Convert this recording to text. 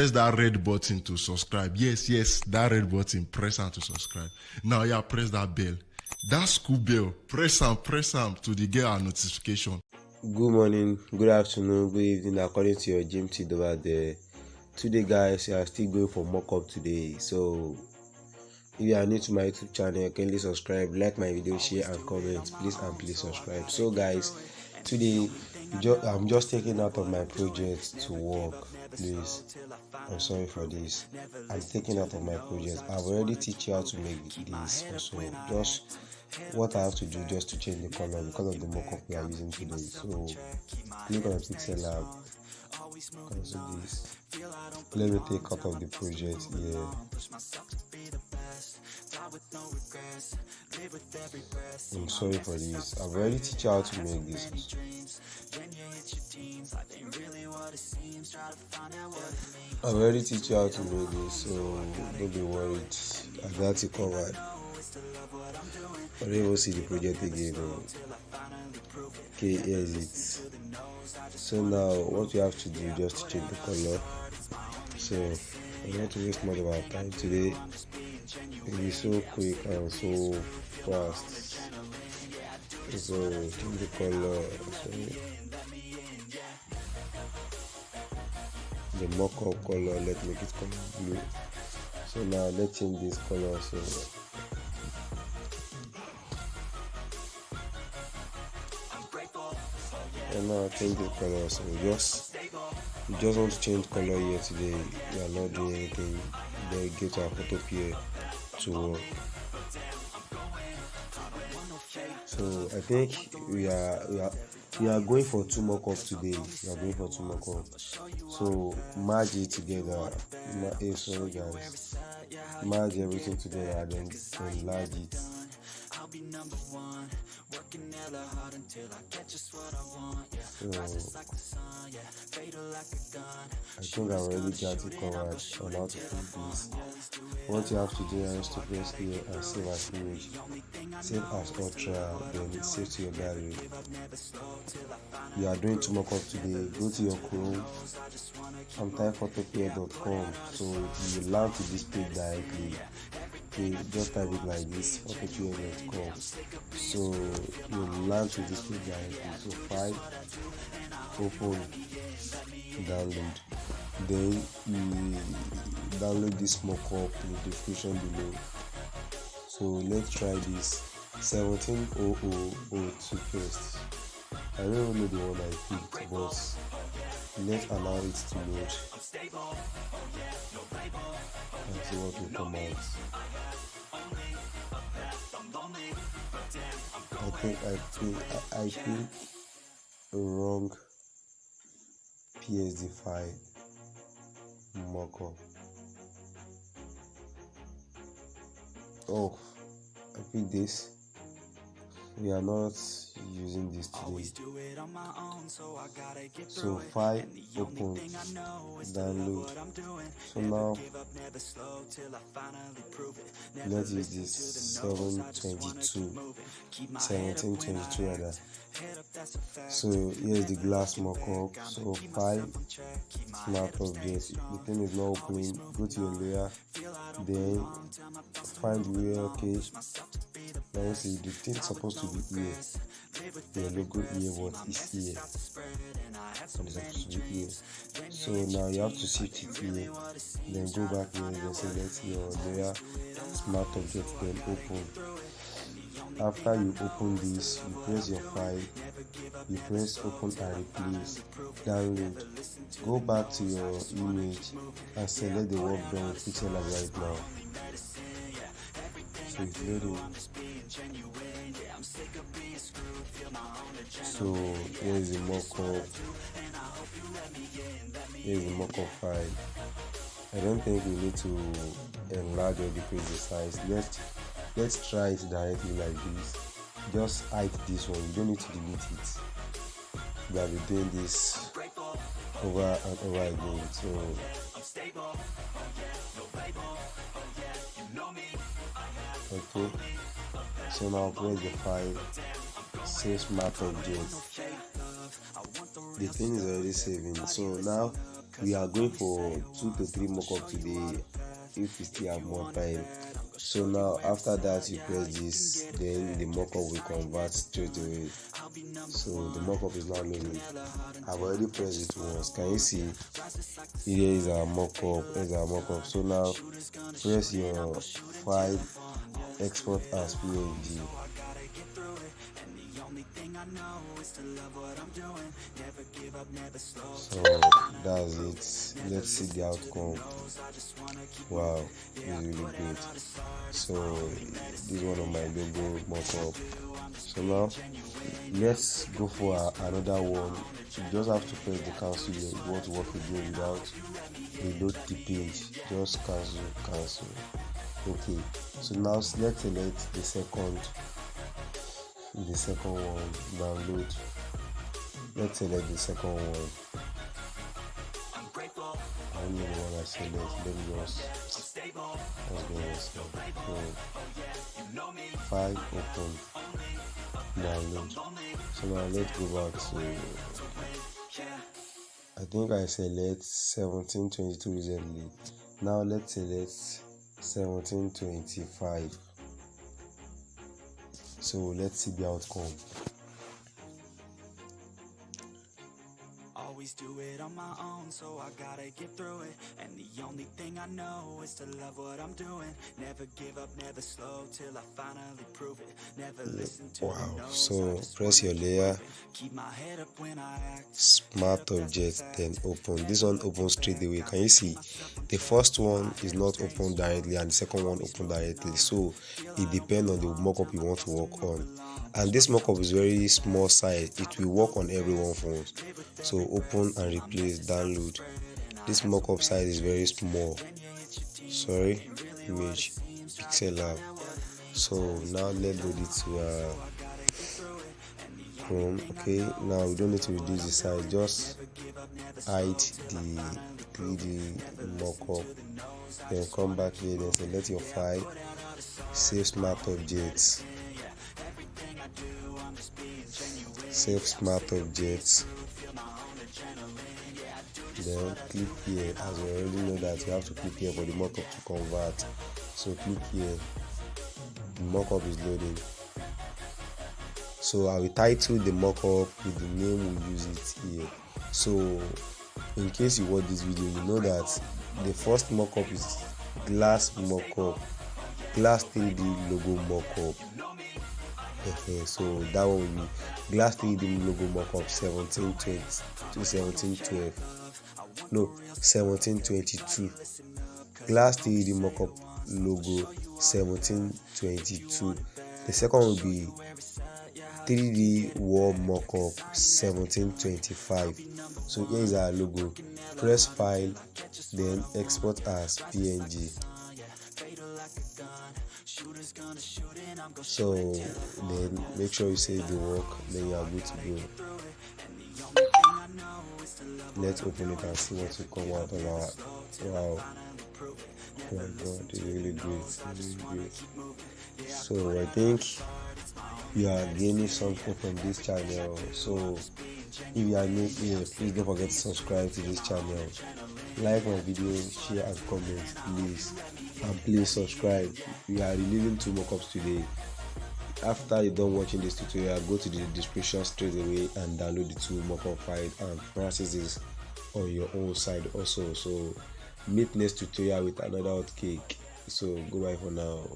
press that red button to subscribe. Yes, that red button, press on to subscribe. Now, yeah, press that bell. That school bell, press on to the get our notification. Good morning, good afternoon, good evening, according to your gym team over there. Today, guys, we are still going for Mockup today. So, if you are new to my YouTube channel, kindly subscribe, like my video, share, and comment. Please subscribe. So, guys, today I'm just taking out of my project to work. Please, I'm sorry for this. I'm taking out of my project. I've already teach you how to make this. Also, just what I have to do just to change the color because of the mockup we are using today. So click on Pixellab, cancel this. Let me take out of the project here. I'm sorry for this. I've already teach you how to make this. I've already teach you how to make this, so don't be worried. I got it covered. I don't even see the project again. Okay, here is it. So now what you have to do just to change the color. So I want to waste much of our time today. It is so quick and so fast. So change the color. So the mock-up color, let's make it color blue. So now let's change this color. So and now change the color. So we just want to change color here today. We are not doing anything. Then get our photopea to work. So I think we are going for 2 mock-ups today. We are going for 2 mock-ups. So merge it together. Sorry guys. Merge everything together and then enlarge it. I'll be number one, working hella hard until I get just what I want. Rises like the sun, fatal like a gun. I think I already got it covered on how to put this. What you have to do is to press here and save as image. Save as ultra, then save to your gallery. You are doing 2 mockup today. Go to your Chrome and type photopea.com, so you will land to this page directly. Okay, just type it like this, photopea.com. So you will land to this page directly. So file, open, download. Then you download this mockup in the description below. So let's try this 170002 first. I don't even know the one I picked, but let's allow it to load and see what will come out. I think wrong PSD file mockup. Oh, I picked this. We are not using this today. So file, open, download. So now let's use this 1722 rather. So here's the glass mockup. So file, smart object. The thing is not opening. Go to your layer, then find the layer. Okay. Now see the thing supposed to be here. The logo here, what is here? And it's supposed to be here. So now you have to shift it here. Then go back here and select your layer, smart object, then open. After you open this, you press your file, you press open and replace, download. Go back to your image and select the work done with Pixellab right now. So it's loading. So here is the mockup. Here is the mockup file. I don't think we need to enlarge or decrease the size. Let's try it directly like this. Just hide this one. You don't need to delete it. We have been doing this over and over again. So okay. So now press the file, save smart object, the thing is already saving. So now we are going for 2 to 3 mockup today if we still have more time. So now after that you press this, then the mockup will convert straight away. So the mockup is now loading. I've already pressed it once. Can you see? Here is our mockup. Here's our mockup. So now press your file, export as PNG. So that's it. Let's see the outcome. Wow, it's really great. So this is one of my logo mockup. So now let's go for another one. You just have to press the cancel if you want to work again without reload the page. Just cancel. Okay, so now let's select the second one, download. Let's select the second one. I don't know the one I select. Let me just file open, download. So now let's go back to, I think I select 1722 recently. Now let's select 1725. So let's see the outcome. Always do it on my own, so I gotta get through it. And the only thing I know is to love what I'm doing. Never give up, never slow till I finally prove it. Never listen to wow. So press your layer, keep my head up when I act. Smart object, then open. This one opens straight away. Can you see? The first one is not open directly and the second one open directly. So it depends on the mockup you want to work on. And this mockup is very small size. It will work on everyone's phone. So open and replace, download. This mockup size is very small. Sorry, image, Pixellab. So now let's load it to Chrome. Okay, now we don't need to reduce the size. Just hide the 3D mockup. Then come back here. Then select your file. Save smart objects. Save smart objects. Then click here. As you already know that you have to click here for the mockup to convert. So click here. The mockup is loading. So I will title the mockup with the name we use it here. So in case you watch this video, you know that the first mockup is glass mockup, glass 3D logo mockup. So that one will be glass 3D logo mockup 1720 to 1712. No, 1722. Glass 3D mockup logo 1722. The second will be 3D wall mockup 1725. So here is our logo. Press file, then export as PNG. So then make sure you save the work, then you are good to go. Let's open it and see what will come out of our wow. Oh my god, it's really great. So I think you are gaining something from this channel. So if you are new here, please don't forget to subscribe to this channel. Like my video, share and comment, please. And please subscribe. We are releasing 2 mockups today. After you're done watching this tutorial, go to the description straight away and download the 2 mockup files and process this on your own side also. So meet next tutorial with another hot cake. So goodbye for now.